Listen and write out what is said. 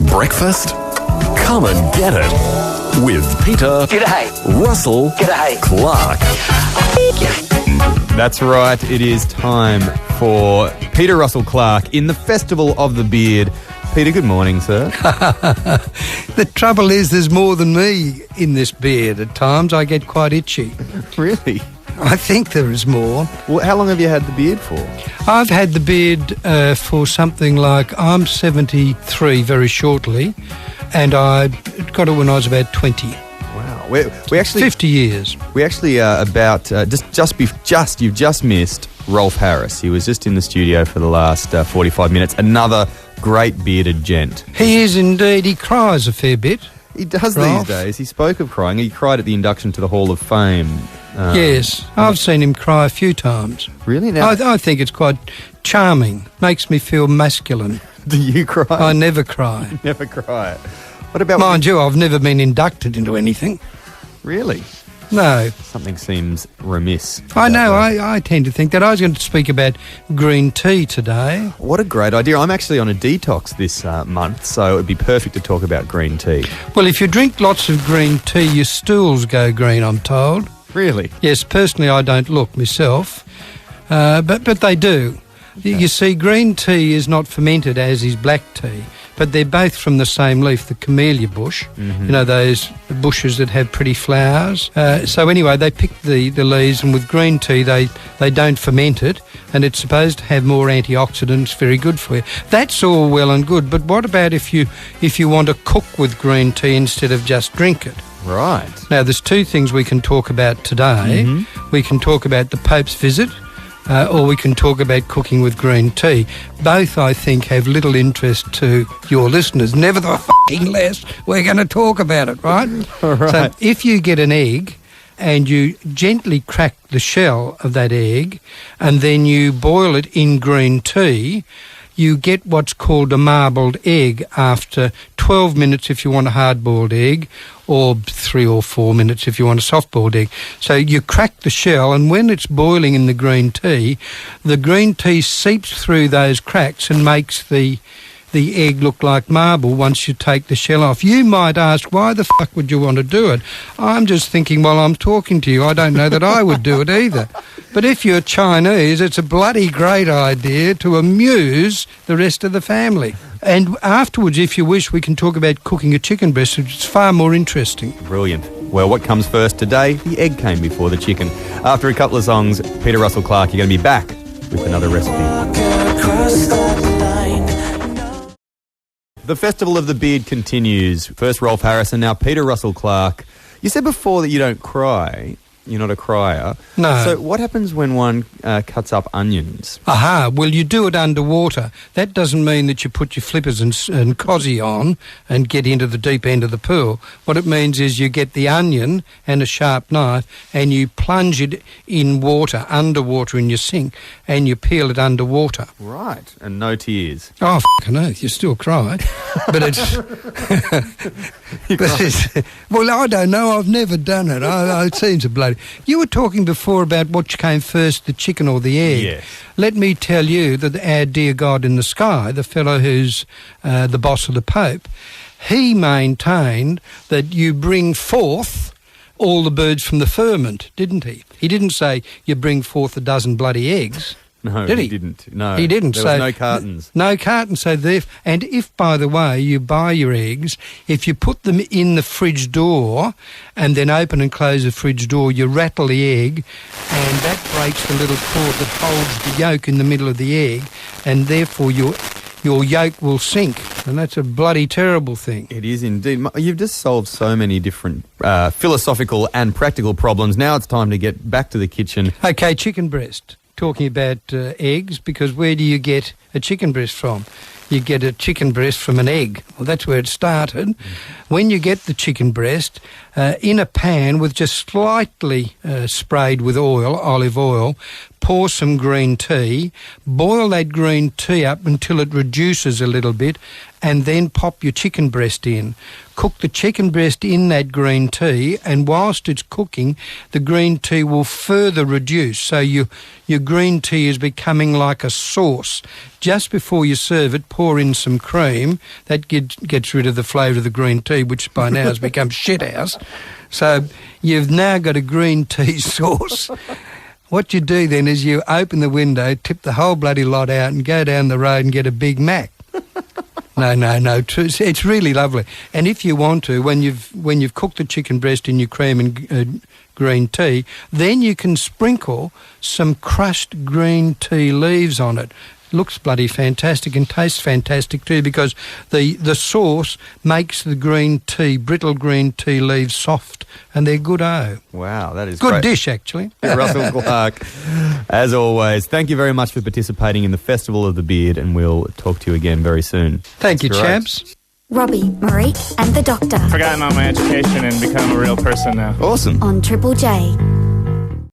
Breakfast? Come and get it with Peter Russell-Clarke. That's right, it is time for Peter Russell-Clarke in the Festival of the Beard. Peter, good morning, sir. The trouble is there's more than me in this beard at times. I get quite itchy. Really? I think there is more. Well, how long have you had the beard for? I've had the beard for something like, I'm 73 very shortly, and I got it when I was about 20. Wow. We actually 50 years. We actually you've just missed Rolf Harris. He was just in the studio for the last 45 minutes. Another great bearded gent. He is indeed. He cries a fair bit. He does Rolf. these days. He spoke of crying. He cried at the induction to the Hall of Fame. Yes, I've seen him cry a few times. Really? Now, I think it's quite charming. Makes me feel masculine. do you cry? I never cry. You never cry. What about... Mind you, I've never been inducted into anything. Really? No. Something seems remiss. I know, I tend to think that. I was going to speak about green tea today. What a great idea. I'm actually on a detox this month, so it would be perfect to talk about green tea. Well, if you drink lots of green tea, your stools go green, I'm told. Really? Yes, personally I don't look myself, but they do. Okay. You see, green tea is not fermented as is black tea, but they're both from the same leaf, the camellia bush. Mm-hmm. You know, those bushes that have pretty flowers. So anyway, they pick the leaves, and with green tea they don't ferment it, and it's supposed to have more antioxidants, very good for you. That's all well and good, but what about if you want to cook with green tea instead of just drink it? Right. Now, there's two things we can talk about today. Mm-hmm. We can talk about the Pope's visit, or we can talk about cooking with green tea. Both, I think, have little interest to your listeners. Nevertheless, we're going to talk about it, right? All right. So if you get an egg and you gently crack the shell of that egg and then you boil it in green tea, you get what's called a marbled egg after 12 minutes if you want a hard-boiled egg, or 3 or 4 minutes if you want a soft-boiled egg. So you crack the shell, and when it's boiling in the green tea seeps through those cracks and makes the egg look like marble once you take the shell off. You might ask, why the fuck would you want to do it? I'm just thinking while I'm talking to you, I don't know that I would do it either. But if you're Chinese, it's a bloody great idea to amuse the rest of the family. And afterwards, if you wish, we can talk about cooking a chicken breast, which is far more interesting. Brilliant. Well, what comes first today? The egg came before the chicken. After a couple of songs, Peter Russell-Clarke, you're going to be back with another recipe. The Festival of the Beard continues. First Rolf Harris and now Peter Russell-Clarke. You said before that you don't cry. You're not a crier. No. So what happens when one cuts up onions? Aha, well, you do it underwater. That doesn't mean that you put your flippers and cosy on and get into the deep end of the pool. What it means is you get the onion and a sharp knife and you plunge it in water, underwater in your sink, and you peel it underwater. Right, and no tears. Oh, f***ing oath, you still cry. But it's... well, I don't know. I've never done it. It seems a bloody... You were talking before about what came first, the chicken or the egg. Yes. Let me tell you that our dear God in the sky, the fellow who's the boss of the Pope, he maintained that you bring forth all the birds from the firmament, didn't he? He didn't say you bring forth a dozen bloody eggs. No, did he? Didn't. No, he didn't. There was no cartons. No cartons. So and if, by the way, you buy your eggs, if you put them in the fridge door and then open and close the fridge door, you rattle the egg, and that breaks the little cord that holds the yolk in the middle of the egg, and therefore your yolk will sink, and that's a bloody terrible thing. It is indeed. You've just solved so many different philosophical and practical problems. Now it's time to get back to the kitchen. Okay, chicken breast. Talking about eggs, because where do you get a chicken breast from? You get a chicken breast from an egg. Well, that's where it started. Mm-hmm. When you get the chicken breast, in a pan with just slightly sprayed with oil, olive oil, pour some green tea, boil that green tea up until it reduces a little bit, and then pop your chicken breast in. Cook the chicken breast in that green tea, and whilst it's cooking, the green tea will further reduce. So your green tea is becoming like a sauce, just before you serve it, pour in some cream. That gets rid of the flavour of the green tea, which by now has become shithouse. So you've now got a green tea sauce. What you do then is you open the window, tip the whole bloody lot out and go down the road and get a Big Mac. No. It's really lovely. And if you want to, when you've cooked the chicken breast in your cream and green tea, then you can sprinkle some crushed green tea leaves on it. Looks bloody fantastic and tastes fantastic too, because the sauce makes the brittle green tea leaves soft, and they're good-o. Wow, that is good great. dish, actually. Russell-Clarke, as always, thank you very much for participating in the Festival of the Beard, and we'll talk to you again very soon. Thank you, That's great. chaps. Robbie, Marique and the Doctor Forgotten all my education and become a real person now. Awesome. on Triple J.